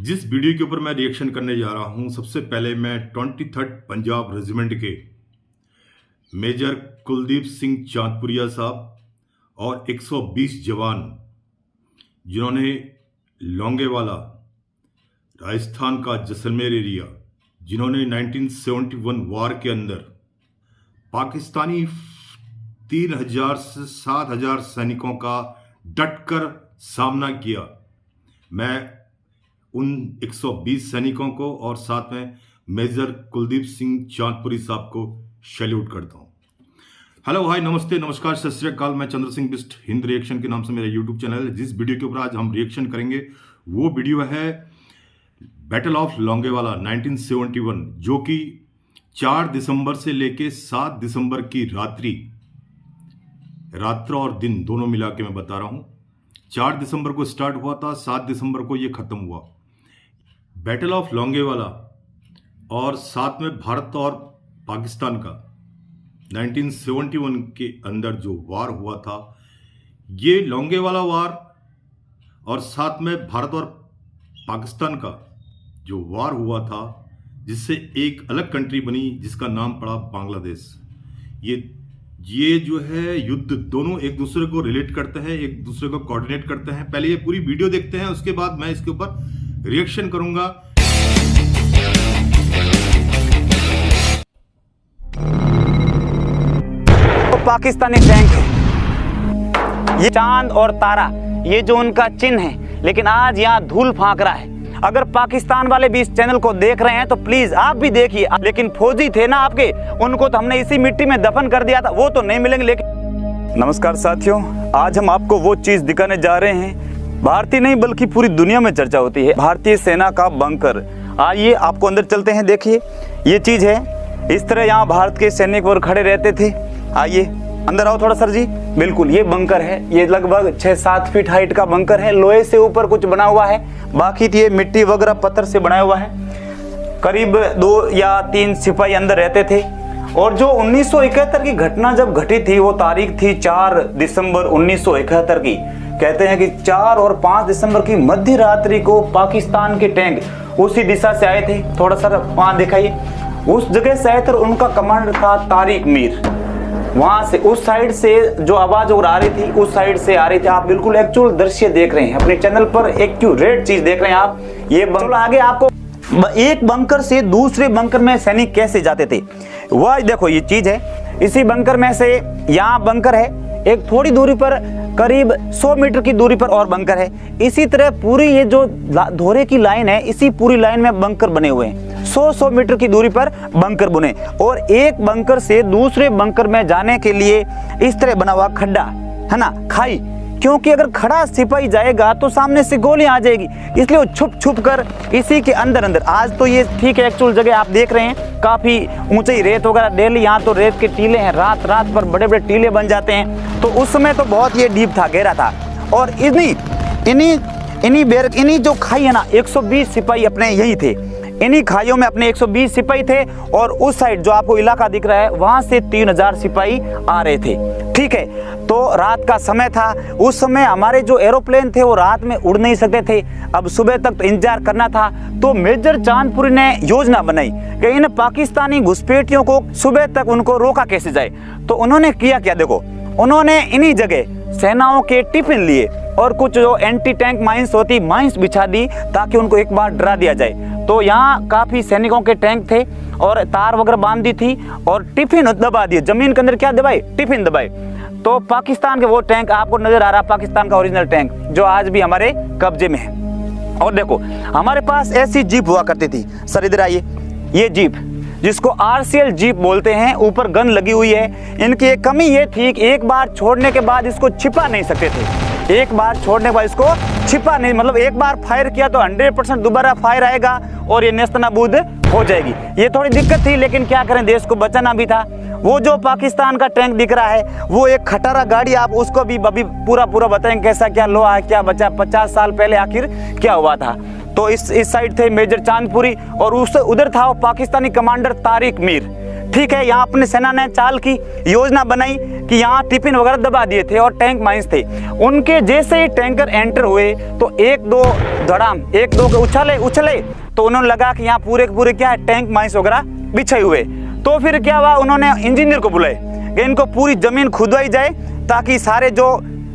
जिस वीडियो के ऊपर मैं रिएक्शन करने जा रहा हूं, सबसे पहले मैं 23rd पंजाब रेजिमेंट के मेजर कुलदीप सिंह चांदपुरिया साहब और 120 जवान जिन्होंने लौंगेवाला राजस्थान का जैसलमेर एरिया, जिन्होंने 1971 वार के अंदर पाकिस्तानी 3000 से 7000 सैनिकों का डटकर सामना किया। मैं उन 120 सैनिकों को और साथ में मेजर कुलदीप सिंह चांदपुरी साहब को सैल्यूट करता हूं। हेलो भाई, नमस्ते, नमस्कार, सत श्री अकाल। मैं चंद्र सिंह बिस्ट हिंद रिएक्शन के नाम से मेरा यूट्यूब चैनल है। जिस वीडियो के ऊपर आज हम रिएक्शन करेंगे वो वीडियो है बैटल ऑफ लौंगेवाला 1971, जो कि 4 दिसंबर से लेके 7 दिसंबर की रात्र और दिन दोनों मिला के मैं बता रहा हूं। 4 दिसंबर को स्टार्ट हुआ था, 7 दिसंबर को ये खत्म हुआ। बैटल ऑफ लौंगेवाला और साथ में भारत और पाकिस्तान का 1971 के अंदर जो वार हुआ था, ये लौंगेवाला वार और साथ में भारत और पाकिस्तान का जो वार हुआ था, जिससे एक अलग कंट्री बनी जिसका नाम पड़ा बांग्लादेश। ये जो है युद्ध दोनों एक दूसरे को रिलेट करते हैं, एक दूसरे को कोऑर्डिनेट करते हैं। पहले ये पूरी वीडियो देखते हैं, उसके बाद मैं इसके ऊपर रिएक्शन करूंगा। तो पाकिस्तानी टैंक है, ये चांद और तारा, ये जो उनका चिन्ह है, लेकिन आज यहाँ धूल फांक रहा है। अगर पाकिस्तान वाले भी इस चैनल को देख रहे हैं तो प्लीज आप भी देखिए। लेकिन फौजी थे ना आपके, उनको तो हमने इसी मिट्टी में दफन कर दिया था, वो तो नहीं मिलेंगे। लेकिन नमस्कार साथियों, आज हम आपको वो चीज दिखाने जा रहे हैं, भारतीय नहीं बल्कि पूरी दुनिया में चर्चा होती है, भारतीय सेना का बंकर। आइए आपको अंदर चलते हैं। देखिए ये चीज है, इस तरह यहाँ भारत के सैनिक और खड़े रहते थे। आइए अंदर आओ थोड़ा सर जी। बिल्कुल ये बंकर है, ये लगभग 6-7 फीट हाइट का बंकर है। लोहे से ऊपर कुछ बना हुआ है, बाकी ये मिट्टी वगैरह पत्थर से बनाया हुआ है। करीब 2 या 3 सिपाही अंदर रहते थे। और जो 1971 की घटना जब घटी थी, वो तारीख थी 4 दिसंबर 1971 की। कहते हैं कि 4 और 5 दिसंबर की मध्य रात्रि को पाकिस्तान के टैंक उसी दिशा से आए थे। थोड़ा सा वहां दिखाइए, उस जगह से आए थे। उनका कमांडर था तारिक मीर। वहां से उस साइड से जो आवाज और आ रही थी, उस साइड से आ रही थी। आप बिल्कुल एक्चुअल दृश्य देख रहे हैं अपने चैनल पर, एक्यूरेट चीज देख रहे हैं आप। ये आगे आपको एक बंकर से दूसरे बंकर में सैनिक कैसे जाते थे वह देखो, ये चीज है। इसी बंकर में से यहाँ बंकर है, एक थोड़ी दूरी पर करीब 100 मीटर की दूरी पर और बंकर है। इसी तरह पूरी ये जो दोहरे की लाइन है, इसी पूरी लाइन में बंकर बने हुए हैं। 100 मीटर की दूरी पर बंकर बने, और एक बंकर से दूसरे बंकर में जाने के लिए इस तरह बना हुआ खड्डा है ना, खाई। क्योंकि अगर खड़ा सिपाही जाएगा तो सामने से गोली आ जाएगी, इसलिए वो छुप छुप कर इसी के अंदर अंदर। आज तो ये ठीक है, एक्चुअल जगह आप देख रहे हैं, काफी ऊंचाई रेत वगैरह डेली, यहाँ तो रेत के टीले हैं, रात रात पर बड़े बड़े टीले बन जाते हैं। तो उस समय तो बहुत ये डीप था, गहरा था। और इन्हीं जो खाई है ना, 120 सिपाही अपने यही थे। इन्हीं खाइयों में अपने 120 सिपाही थे, और उस साइड जो आपको इलाका दिख रहा है, वहां से 3000 सिपाही आ रहे थे। ठीक है, तो रात का समय था। उस समय हमारे जो एरोप्लेन थे वो रात में उड़ नहीं सकते थे, अब सुबह तक तो इंतजार करना था। तो मेजर चांदपुरी ने योजना बनाई कि इन पाकिस्तानी घुसपैठियों को सुबह तक उनको रोका कैसे जाए। तो उन्होंने किया क्या, देखो, उन्होंने इन्हीं जगह सेनाओं के टिफिन लिए और कुछ जो एंटी टैंक माइंस होती, माइंस बिछा दी, ताकि उनको एक बार डरा दिया जाए। तो यहाँ काफी सैनिकों के टैंक थे और तार वगैरह बांध दी थी, और टिफिन दबा दिए। जमीन के अंदर क्या दबाए, टिफिन दबाए। तो पाकिस्तान के वो टैंक आपको नजर आ रहा, पाकिस्तान का ओरिजिनल टैंक जो आज भी हमारे कब्जे में है। और देखो हमारे पास ऐसी जीप हुआ करती थी। सर इधर आइए, ये जीप जिसको RCL जीप बोलते हैं, ऊपर गन लगी हुई है। इनकी एक कमी ये थी कि एक बार छोड़ने के बाद इसको छिपा नहीं सकते थे। एक बार छोड़ने के बाद इसको छिपा नहीं, मतलब एक बार फायर किया तो 100% दोबारा फायर आएगा और ये नेस्तनाबूद हो जाएगी। ये थोड़ी दिक्कत थी, लेकिन क्या करें, देश को बचाना भी था। वो जो पाकिस्तान का टैंक दिख रहा है, वो एक खटारा गाड़ी, आप उसको भी अभी पूरा बताएंगे कैसा क्या लोहा है, क्या बचा, 50 साल पहले आखिर क्या हुआ था। तो इस साइड थे मेजर चांदपुरी, और उधर था वो पाकिस्तानी कमांडर तारिक मीर। ठीक है, यहाँ अपनी सेना ने चाल की योजना बनाई कि यहाँ टिफिन वगैरह दबा दिए थे और टैंक माइंस थे। उनके जैसे ही टैंकर एंटर हुए तो एक दो धड़ाम, एक दो के उछले तो उन्होंने लगा कि यहाँ पूरे के पूरे क्या है, टैंक माइंस वगैरह बिछे हुए। तो फिर क्या हुआ, उन्होंने इंजीनियर को बुलाए कि इनको पूरी जमीन खुदवाई जाए ताकि सारे जो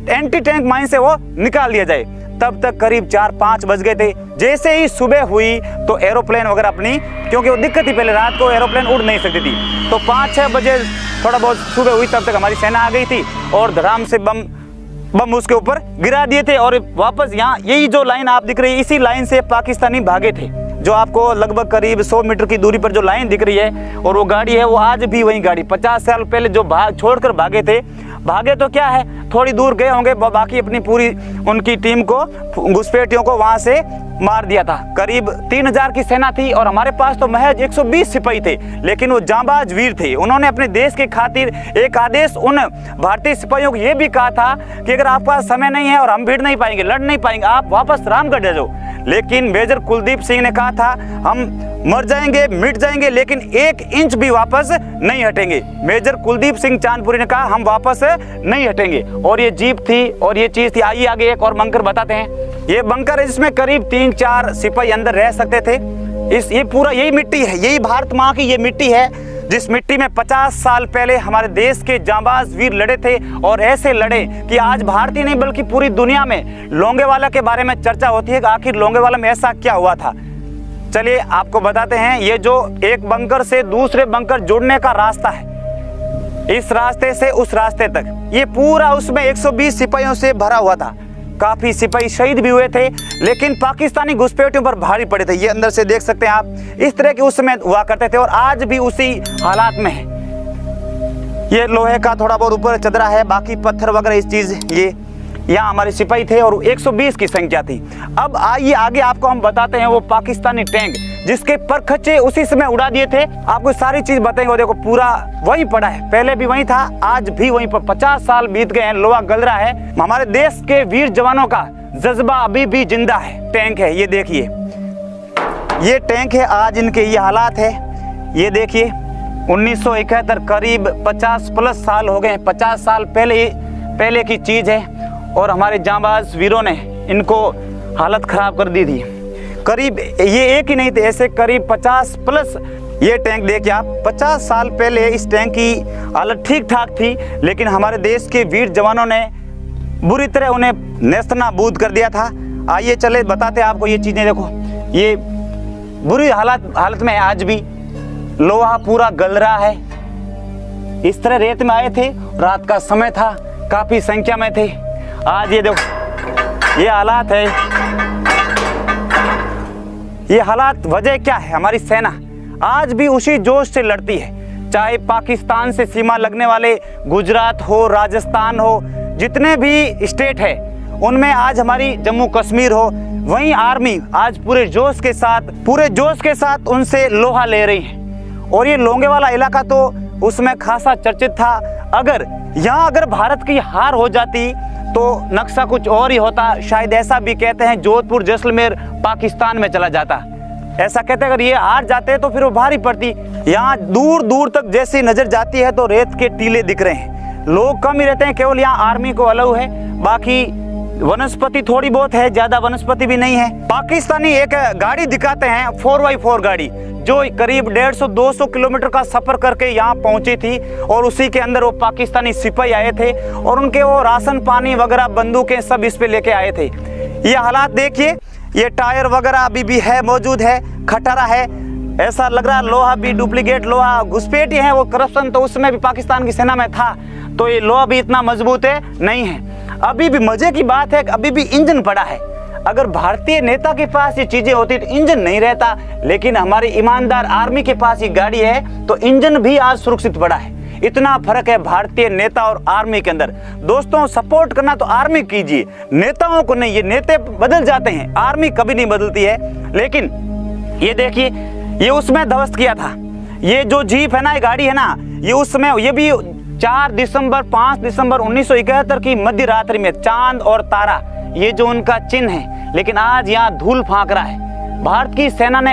एंटी टैंक माइंस है वो निकाल दिया जाए। तब तक करीब 4-5 बज गए थे। जैसे ही सुबह हुई तो एरोप्लेन वगैरह अपनी, क्योंकि वो दिक्कत थी, पहले रात को एरोप्लेन उड़ नहीं सकती थी, तो 5-6 बजे थोड़ा बहुत सुबह हुई, तब तक हमारी सेना आ गई थी और धड़ाम से बम उसके ऊपर गिरा दिए थे। और वापस यहाँ यही जो लाइन आप दिख रही है, इसी लाइन से पाकिस्तानी भागे थे। जो आपको लगभग करीब 100 मीटर की दूरी पर जो लाइन दिख रही है और वो गाड़ी है, वो आज भी वही गाड़ी 50 साल पहले जो छोड़कर भागे थे। भागे तो क्या है, थोड़ी दूर गए होंगे, बाकी अपनी पूरी उनकी टीम को, घुसपैठियों को वहां से मार दिया था। करीब 3000 की सेना थी और हमारे पास तो महज 120 सिपाही थे, लेकिन वो जांबाज वीर थे। उन्होंने अपने देश के खातिर एक आदेश उन भारतीय सिपाहियों को ये भी कहा था कि अगर आपके पास समय नहीं है और हम भिड़ नहीं पाएंगे, लड़ नहीं पाएंगे, आप वापस रामगढ़ जा जाओ। लेकिन मेजर कुलदीप सिंह ने कहा था हम मर जाएंगे, मिट जाएंगे, लेकिन 1 इंच भी वापस नहीं हटेंगे। मेजर कुलदीप सिंह चांदपुरी ने कहा हम वापस नहीं हटेंगे। और ये जीप थी और ये चीज थी। आइए आगे एक और बंकर बताते हैं। ये बंकर है जिसमें करीब 3-4 सिपाही अंदर रह सकते थे। ये पूरा यही मिट्टी है, यही भारत माँ की ये मिट्टी है, जिस मिट्टी में 50 साल पहले हमारे देश के जांबाज वीर लड़े थे। और ऐसे लड़े कि आज भारतीय नहीं बल्कि पूरी दुनिया में लोंगेवाला के बारे में चर्चा होती है कि आखिर लोंगेवाला में ऐसा क्या हुआ था। चलिए आपको बताते हैं। ये जो एक बंकर से दूसरे बंकर जुड़ने का रास्ता है, इस रास्ते से उस रास्ते तक, ये पूरा उसमें 120 सिपाहियों से भरा हुआ था। काफी सिपाही शहीद भी हुए थे, लेकिन पाकिस्तानी घुसपैठियों पर भारी पड़े थे। ये अंदर से देख सकते हैं आप, इस तरह के उस समय हुआ करते थे और आज भी उसी हालात में है। ये लोहे का थोड़ा बहुत ऊपर चदरा है, बाकी पत्थर वगैरह इस चीज, ये यहाँ हमारे सिपाही थे और 120 की संख्या थी। अब आइए आगे आपको हम बताते हैं वो पाकिस्तानी टैंक जिसके परखच्चे उसी समय उड़ा दिए थे। आपको सारी चीज बताएंगे। देखो पूरा वही पड़ा है, पहले भी वही था, आज भी वहीं पर। 50 साल बीत गए हैं, लोहा गल रहा है। हमारे देश के वीर जवानों का जज्बा अभी भी जिंदा है। टैंक है, ये देखिए, ये टैंक है, आज इनके ये हालात है। ये देखिए 1971, करीब 50+ साल हो गए। 50 साल पहले की चीज है और हमारे जांबाज वीरों ने इनको हालत खराब कर दी थी। करीब ये एक ही नहीं थे, ऐसे करीब 50+। ये टैंक देखिए आप, 50 साल पहले इस टैंक की हालत ठीक ठाक थी, लेकिन हमारे देश के वीर जवानों ने बुरी तरह उन्हें नेस्तनाबूद कर दिया था। आइए चले बताते हैं आपको ये चीज़ें। देखो ये बुरी हालत में है, आज भी लोहा पूरा गल रहा है। इस तरह रेत में आए थे, रात का समय था, काफ़ी संख्या में थे। आज ये देखो ये हालात है। ये हालात वजह क्या है, हमारी सेना आज भी उसी जोश से लड़ती है। चाहे पाकिस्तान से सीमा लगने वाले गुजरात हो, राजस्थान हो, जितने भी स्टेट है उनमें आज हमारी जम्मू कश्मीर हो, वहीं आर्मी आज पूरे जोश के साथ उनसे लोहा ले रही है। और ये लोंगेवाला इलाका तो उसमें खासा चर्चित था। अगर भारत की हार हो जाती तो नक्शा कुछ और ही होता। शायद ऐसा भी कहते हैं जोधपुर जैसलमेर पाकिस्तान में चला जाता। ऐसा कहते हैं अगर ये हार जाते तो फिर वो भारी पड़ती। यहाँ दूर दूर तक जैसी नजर जाती है तो रेत के टीले दिख रहे हैं। लोग कम ही रहते हैं, केवल यहाँ आर्मी को अलाउ है, बाकी वनस्पति थोड़ी बहुत है, ज्यादा वनस्पति भी नहीं है। पाकिस्तानी एक गाड़ी दिखाते हैं 4x4 गाड़ी, जो करीब 150-200 किलोमीटर का सफर करके यहाँ पहुंची थी और उसी के अंदर वो पाकिस्तानी सिपाही आए थे और उनके वो राशन पानी वगैरह बंदूकें सब इस पे लेके आए थे। ये हालात देखिए, ये टायर वगैरह अभी भी है, मौजूद है, खटारा है। ऐसा लग रहा है लोहा भी डुप्लीकेट लोहा, घुसपैठी है। वो करप्शन तो उसमें भी पाकिस्तान की सेना में था, तो ये लोहा भी इतना मजबूत है नहीं है। अभी भी मजे की बात है कि अभी भी इंजन पड़ा है। अगर भारतीय नेता के पास ये चीजें होती तो इंजन नहीं रहता, लेकिन हमारी ईमानदार आर्मी के पास ये गाड़ी है तो इंजन भी आज सुरक्षित पड़ा है। इतना फर्क है भारतीय नेता और आर्मी के अंदर। दोस्तों सपोर्ट करना तो आर्मी कीजिए, नेताओं को नहीं। ये नेता बदल जाते हैं, आर्मी कभी नहीं बदलती है। लेकिन ये देखिए, ये उसमें ध्वस्त किया था। ये जो जीप है ना, ये गाड़ी है ना, ये उसमें, ये भी 5 दिसंबर 1971 की मध्य रात्रि में, चांद और तारा ये जो उनका चिन्ह है, लेकिन आज यहाँ धूल फांक रहा है। भारत की सेना ने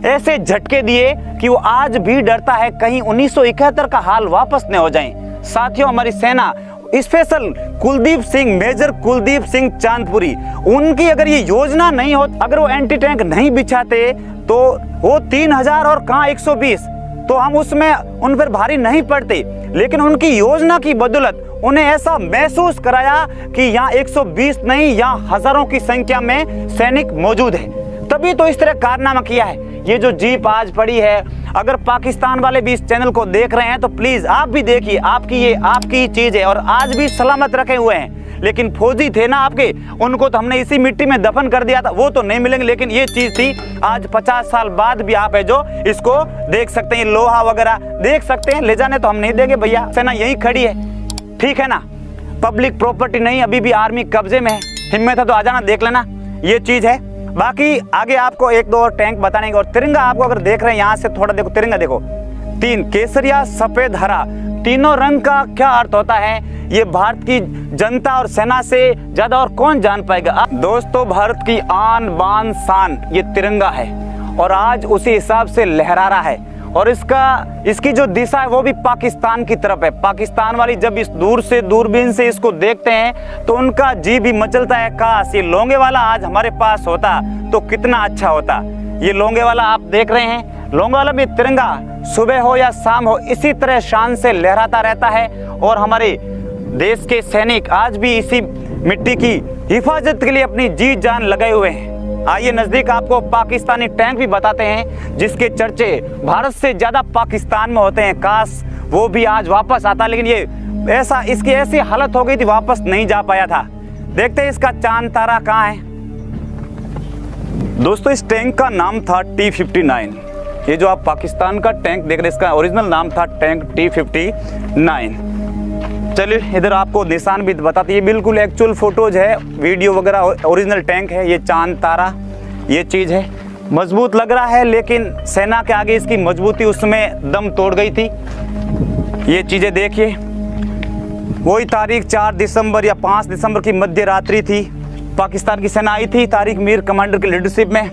ऐसे झटके दिए कि वो आज भी डरता है कहीं 1971 का हाल वापस न हो जाए। साथियों, हमारी सेना स्पेशल कुलदीप सिंह, मेजर कुलदीप सिंह चांदपुरी, उनकी अगर ये योजना नहीं हो, अगर वो एंटी टैंक नहीं बिछाते तो वो 3000 और कहाँ 120, तो हम उसमें उन पर भारी नहीं पड़ते। लेकिन उनकी योजना की बदौलत उन्हें ऐसा महसूस कराया कि यहाँ 120 नहीं, यहाँ हजारों की संख्या में सैनिक मौजूद है, तभी तो इस तरह कारनामा किया है। ये जो जीप आज पड़ी है, अगर पाकिस्तान वाले भी इस चैनल को देख रहे हैं तो प्लीज आप भी देखिए, आपकी ही चीज है और आज भी सलामत रखे हुए हैं। लेकिन फौजी थे ना आपके, उनको तो हमने इसी मिट्टी में दफन कर दिया था, वो तो नहीं मिलेंगे। लेकिन ये चीज थी, आज 50 साल बाद भी आप है जो इसको देख सकते हैं, लोहा वगैरह देख सकते हैं। ले जाने तो हम नहीं देंगे भैया, सेना यही खड़ी है, ठीक है ना, पब्लिक प्रॉपर्टी नहीं, अभी भी आर्मी कब्जे में है। हिम्मत है तो आ जाना, देख लेना, ये चीज है। बाकी आगे आपको एक दो और टैंक बताने और तिरंगा आपको अगर देख रहे हैं यहाँ से थोड़ा देखो, तिरंगा देखो, 3 केसरिया, सफेद, हरा, तीनों रंग का क्या अर्थ होता है, ये भारत की जनता और सेना से ज्यादा और कौन जान पाएगा। दोस्तों, भारत की आन बान शान ये तिरंगा है और आज उसी हिसाब से लहरा रहा है और इसकी जो दिशा है वो भी पाकिस्तान की तरफ है। पाकिस्तान वाली जब इस दूर से दूरबीन से इसको देखते हैं तो उनका जी भी मचलता है, काश ये लोंगे वाला आज हमारे पास होता तो कितना अच्छा होता। ये लोंगे वाला आप देख रहे हैं, लोंगे वाला भी तिरंगा सुबह हो या शाम हो इसी तरह शान से लहराता रहता है और हमारे देश के सैनिक आज भी इसी मिट्टी की हिफाजत के लिए अपनी जी जान लगाए हुए हैं। आइए नजदीक आपको पाकिस्तानी टैंक भी बताते हैं जिसके चर्चे भारत से ज्यादा पाकिस्तान में होते हैं। काश वो भी आज वापस आता, लेकिन ये इसकी ऐसी हालत हो गई थी, वापस नहीं जा पाया था। देखते हैं इसका चांद तारा कहाँ है। दोस्तों, इस टैंक का नाम था T-59। ये जो आप पाकिस्तान का टैंक देख रहे हैं, इसका ओरिजिनल नाम था टैंक T-59। चलिए इधर आपको निशान भी बताते हैं, ये बिल्कुल एक्चुअल फोटोज है, वीडियो वगैरह, ओरिजिनल टैंक है। ये चांद तारा ये चीज़ है, मजबूत लग रहा है, लेकिन सेना के आगे इसकी मजबूती उसमें दम तोड़ गई थी। ये चीज़ें देखिए, वही तारीख 4 दिसंबर या 5 दिसंबर की मध्य रात्रि थी, पाकिस्तान की सेना आई थी तारिक मीर कमांडर की लीडरशिप में,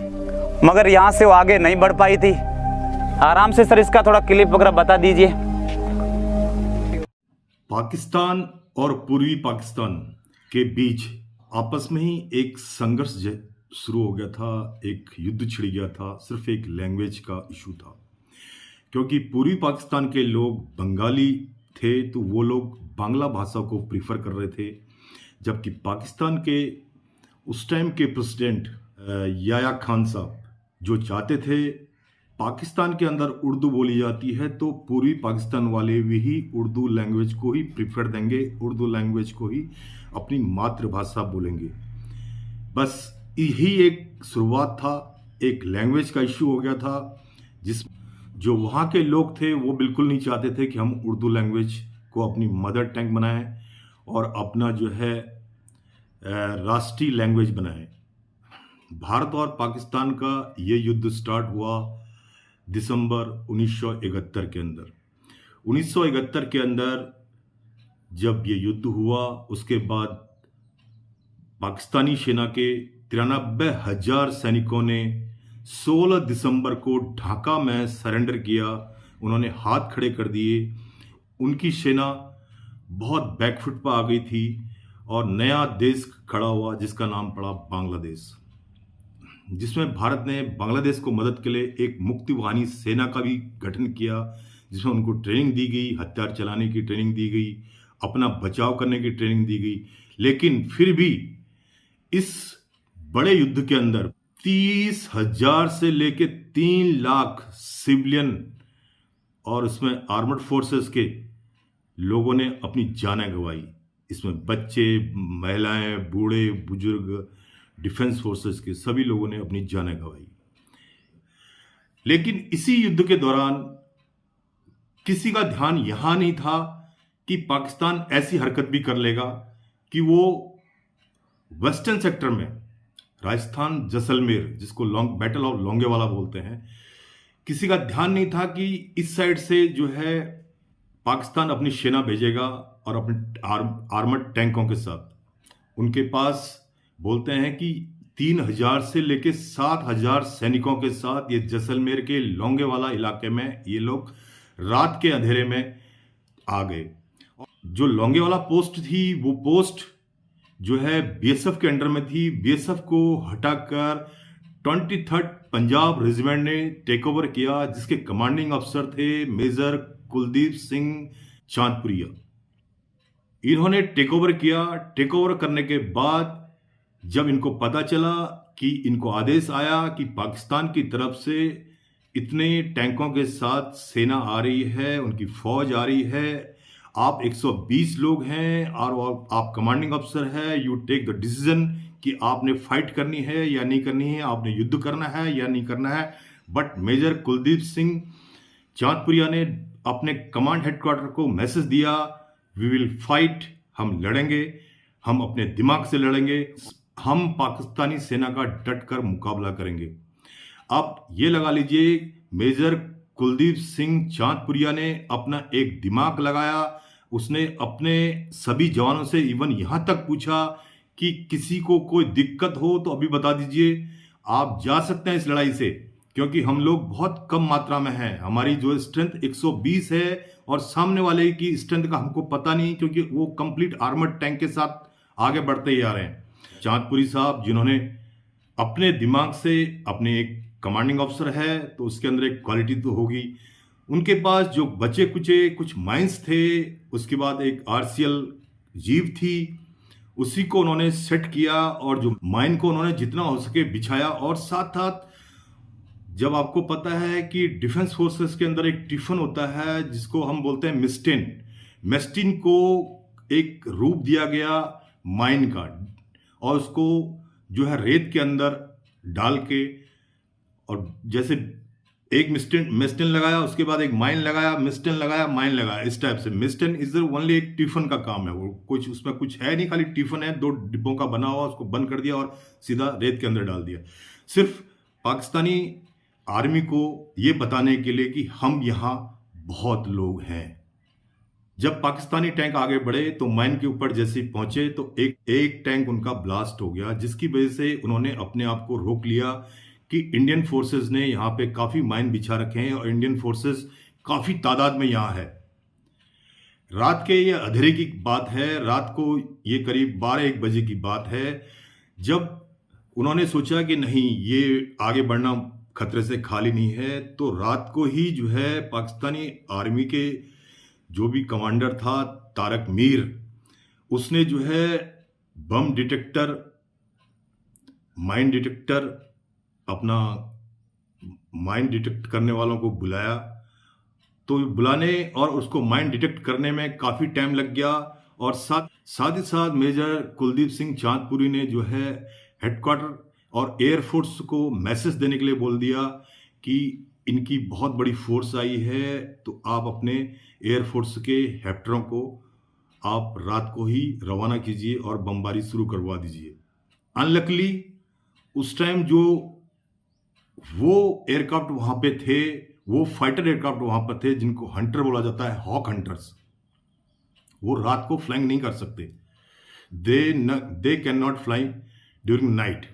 मगर यहाँ से वो आगे नहीं बढ़ पाई थी। आराम से सर इसका थोड़ा क्लिप वगैरह बता दीजिए। पाकिस्तान और पूर्वी पाकिस्तान के बीच आपस में ही एक संघर्ष शुरू हो गया था, एक युद्ध छिड़ गया था, सिर्फ एक लैंग्वेज का इशू था। क्योंकि पूर्वी पाकिस्तान के लोग बंगाली थे तो वो लोग बांग्ला भाषा को प्रीफर कर रहे थे, जबकि पाकिस्तान के उस टाइम के प्रेसिडेंट याया खान साहब जो चाहते थे पाकिस्तान के अंदर उर्दू बोली जाती है तो पूर्वी पाकिस्तान वाले भी उर्दू लैंग्वेज को ही प्रीफर देंगे, उर्दू लैंग्वेज को ही अपनी मातृभाषा बोलेंगे। बस यही एक शुरुआत था, एक लैंग्वेज का इश्यू हो गया था, जो वहाँ के लोग थे वो बिल्कुल नहीं चाहते थे कि हम उर्दू लैंग्वेज को अपनी मदर टंग बनाएं और अपना जो है राष्ट्रीय लैंग्वेज बनाएं। भारत और पाकिस्तान का ये युद्ध स्टार्ट हुआ दिसंबर 1971 के अंदर। 1971 के अंदर जब ये युद्ध हुआ उसके बाद पाकिस्तानी सेना के 93,000 सैनिकों ने 16 दिसंबर को ढाका में सरेंडर किया। उन्होंने हाथ खड़े कर दिए। उनकी सेना बहुत बैकफुट पर आ गई थी और नया देश खड़ा हुआ जिसका नाम पड़ा बांग्लादेश, जिसमें भारत ने बांग्लादेश को मदद के लिए एक मुक्ति वाहिनी सेना का भी गठन किया, जिसमें उनको ट्रेनिंग दी गई, हथियार चलाने की ट्रेनिंग दी गई, अपना बचाव करने की ट्रेनिंग दी गई। लेकिन फिर भी इस बड़े युद्ध के अंदर 30,000 से लेके 3 लाख सिविलियन और उसमें आर्मर्ड फोर्सेस के लोगों ने अपनी जानें गंवाई। इसमें बच्चे, महिलाएं, बूढ़े, बुजुर्ग, डिफेंस फोर्सेस के सभी लोगों ने अपनी जानें गंवाई। लेकिन इसी युद्ध के दौरान किसी का ध्यान यहां नहीं था कि पाकिस्तान ऐसी हरकत भी कर लेगा कि वो वेस्टर्न सेक्टर में राजस्थान जैसलमेर, जिसको बैटल ऑफ लोंगेवाला बोलते हैं, किसी का ध्यान नहीं था कि इस साइड से जो है पाकिस्तान अपनी सेना भेजेगा और अपने आर्मर्ड टैंकों के साथ। उनके पास बोलते हैं कि 3,000 से लेके 7,000 सैनिकों के साथ ये जैसलमेर के लोंगेवाला इलाके में ये लोग रात के अंधेरे में आ गए। जो लोंगेवाला पोस्ट थी वो पोस्ट जो है बीएसएफ के अंडर में थी। बीएसएफ को हटाकर 23rd पंजाब रेजिमेंट ने टेक ओवर किया, जिसके कमांडिंग अफसर थे मेजर कुलदीप सिंह चांदपुरिया। इन्होंने टेक ओवर किया। टेक ओवर करने के बाद जब इनको पता चला कि इनको आदेश आया कि पाकिस्तान की तरफ से इतने टैंकों के साथ सेना आ रही है, उनकी फौज आ रही है, आप 120 लोग हैं और आप कमांडिंग अफसर है, यू टेक द डिसीजन कि आपने फाइट करनी है या नहीं करनी है, आपने युद्ध करना है या नहीं करना है। बट मेजर कुलदीप सिंह चांदपुरिया ने अपने कमांड हेडक्वार्टर को मैसेज दिया, वी विल फाइट, हम लड़ेंगे, हम अपने दिमाग से लड़ेंगे, हम पाकिस्तानी सेना का डट कर मुकाबला करेंगे। अब ये लगा लीजिए, मेजर कुलदीप सिंह चांदपुरिया ने अपना एक दिमाग लगाया। उसने अपने सभी जवानों से इवन यहां तक पूछा कि किसी को कोई दिक्कत हो तो अभी बता दीजिए, आप जा सकते हैं इस लड़ाई से, क्योंकि हम लोग बहुत कम मात्रा में हैं। हमारी जो स्ट्रेंथ 120 है और सामने वाले की स्ट्रेंथ का हमको पता नहीं, क्योंकि वो कंप्लीट आर्मर्ड टैंक के साथ आगे बढ़ते ही आ रहे हैं। चांदपुरी साहब जिन्होंने अपने दिमाग से, अपने एक कमांडिंग अफसर है तो उसके अंदर एक क्वालिटी तो होगी, उनके पास जो बचे कुचे कुछ माइंस थे, उसके बाद एक आरसीएल जीप थी, उसी को उन्होंने सेट किया और जो माइन को उन्होंने जितना हो सके बिछाया। और साथ साथ जब आपको पता है कि डिफेंस फोर्सेस के अंदर एक टिफिन होता है जिसको हम बोलते हैं मिस्टिन, मेस्टिन को एक रूप दिया गया माइन का, और उसको जो है रेत के अंदर डाल के, और जैसे एक मिस्टिन लगाया, उसके बाद एक माइन लगाया, मिस्टिन लगाया, माइन लगाया, इस टाइप से। मिस्टिन इज ओनली एक टिफिन का काम है, वो कुछ उसमें कुछ है नहीं, खाली टिफिन है, 2 डिब्बों का बना हुआ, उसको बंद कर दिया और सीधा रेत के अंदर डाल दिया, सिर्फ पाकिस्तानी आर्मी को ये बताने के लिए कि हम यहाँ बहुत लोग हैं। जब पाकिस्तानी टैंक आगे बढ़े तो माइन के ऊपर जैसे ही पहुंचे तो एक टैंक उनका ब्लास्ट हो गया, जिसकी वजह से उन्होंने अपने आप को रोक लिया कि इंडियन फोर्सेस ने यहाँ पे काफी माइन बिछा रखे हैं और इंडियन फोर्सेस काफी तादाद में यहाँ है। रात के ये अंधेरे की बात है, रात को ये करीब 12-1 बजे की बात है, जब उन्होंने सोचा कि नहीं, ये आगे बढ़ना खतरे से खाली नहीं है, तो रात को ही जो है पाकिस्तानी आर्मी के जो भी कमांडर था तारक मीर, उसने जो है बम डिटेक्टर, माइन डिटेक्टर, अपना माइन डिटेक्ट करने वालों को बुलाया। तो बुलाने और उसको माइन डिटेक्ट करने में काफ़ी टाइम लग गया, और साथ ही साथ मेजर कुलदीप सिंह चांदपुरी ने जो है हेडक्वार्टर और एयरफोर्स को मैसेज देने के लिए बोल दिया कि इनकी बहुत बड़ी फोर्स आई है, तो आप अपने एयरफोर्स के हेप्टरों को आप रात को ही रवाना कीजिए और बमबारी शुरू करवा दीजिए। अनलकली उस टाइम जो वो एयरक्राफ्ट वहां पे थे, वो फाइटर एयरक्राफ्ट वहां पर थे जिनको हंटर बोला जाता है, हॉक हंटर्स, वो रात को फ्लाइंग नहीं कर सकते, they can not fly during night.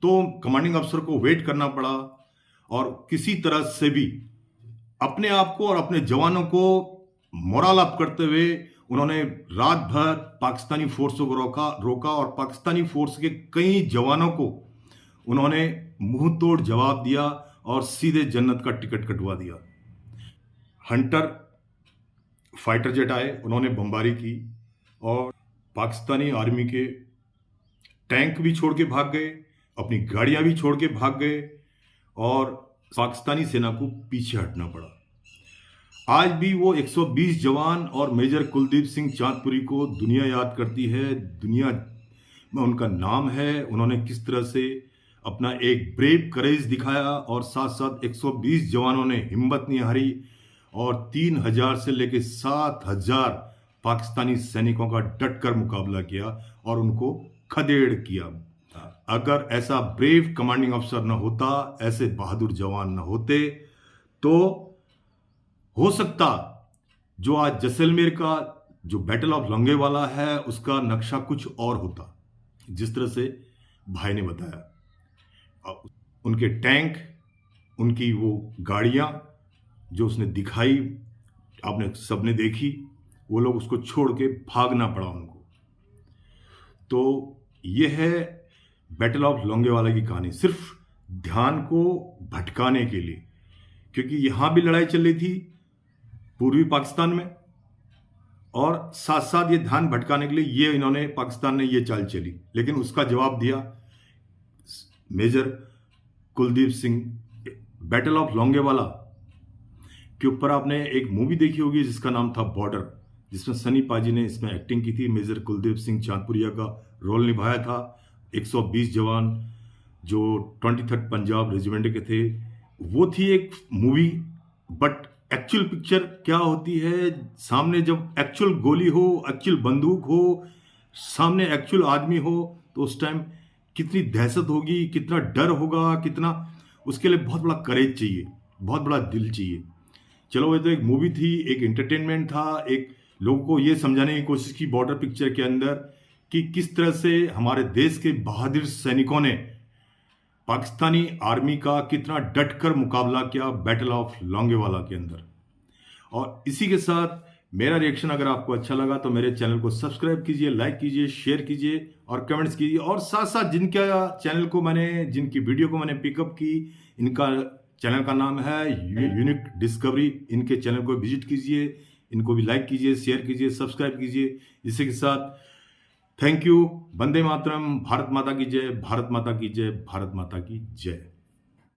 तो कमांडिंग अफसर को वेट करना पड़ा और किसी तरह से भी अपने आप को और अपने जवानों को मोरल अप करते हुए उन्होंने रात भर पाकिस्तानी फोर्सों को रोका और पाकिस्तानी फोर्स के कई जवानों को उन्होंने मुंह तोड़ जवाब दिया और सीधे जन्नत का टिकट कटवा दिया। हंटर फाइटर जेट आए, उन्होंने बमबारी की और पाकिस्तानी आर्मी के टैंक भी छोड़ के भाग गए, अपनी गाड़ियां भी छोड़ के भाग गए और पाकिस्तानी सेना को पीछे हटना पड़ा। आज भी वो 120 जवान और मेजर कुलदीप सिंह चांदपुरी को दुनिया याद करती है, दुनिया में उनका नाम है। उन्होंने किस तरह से अपना एक ब्रेव करेज दिखाया और साथ साथ 120 जवानों ने हिम्मत नहीं हारी और 3000 से लेकर 7000 पाकिस्तानी सैनिकों का डट कर मुकाबला किया और उनको खदेड़ किया। अगर ऐसा ब्रेव कमांडिंग अफसर न होता, ऐसे बहादुर जवान न होते, तो हो सकता जो आज जैसलमेर का जो बैटल ऑफ लोंगेवाला है उसका नक्शा कुछ और होता। जिस तरह से भाई ने बताया। उनके टैंक, उनकी वो गाड़ियाँ जो उसने दिखाई, आपने सबने देखी, वो लोग उसको छोड़ के भागना पड़ा उनको। तो ये है बैटल ऑफ लोंगेवाला की कहानी, सिर्फ ध्यान को भटकाने के लिए, क्योंकि यहाँ भी लड़ाई चल रही थी पूर्वी पाकिस्तान में, और साथ साथ ये ध्यान भटकाने के लिए इन्होंने पाकिस्तान ने ये चाल चली, लेकिन उसका जवाब दिया major Kuldeep Singh. Battle of Longewala के ऊपर आपने एक मूवी देखी होगी जिसका नाम था बॉर्डर, जिसमें सनी पाजी ने इसमें एक्टिंग की थी। मेजर कुलदीप सिंह चांदपुरिया का रोल निभाया था। 120 जवान जो 23rd पंजाब रेजिमेंट के थे, वो थी एक मूवी। बट एक्चुअल पिक्चर क्या होती है, सामने जब एक्चुअल गोली हो, एक्चुअल बंदूक हो, सामने एक्चुअल आदमी हो, तो उस टाइम कितनी दहशत होगी, कितना डर होगा, कितना, उसके लिए बहुत बड़ा करेज चाहिए, बहुत बड़ा दिल चाहिए। चलो, वो तो एक मूवी थी, एक एंटरटेनमेंट था, एक लोगों को ये समझाने की कोशिश की बॉर्डर पिक्चर के अंदर कि किस तरह से हमारे देश के बहादुर सैनिकों ने पाकिस्तानी आर्मी का कितना डटकर मुकाबला किया बैटल ऑफ लोंगेवाला के अंदर। और इसी के साथ मेरा रिएक्शन अगर आपको अच्छा लगा तो मेरे चैनल को सब्सक्राइब कीजिए, लाइक कीजिए, शेयर कीजिए और कमेंट्स कीजिए। और साथ साथ जिनकी वीडियो को मैंने पिकअप की, इनका चैनल का नाम है यूनिक डिस्कवरी, इनके चैनल को विजिट कीजिए, इनको भी लाइक कीजिए, शेयर कीजिए, सब्सक्राइब कीजिए। इसी के साथ थैंक यू। वंदे मातरम। भारत माता की जय, भारत माता की जय, भारत माता की जय।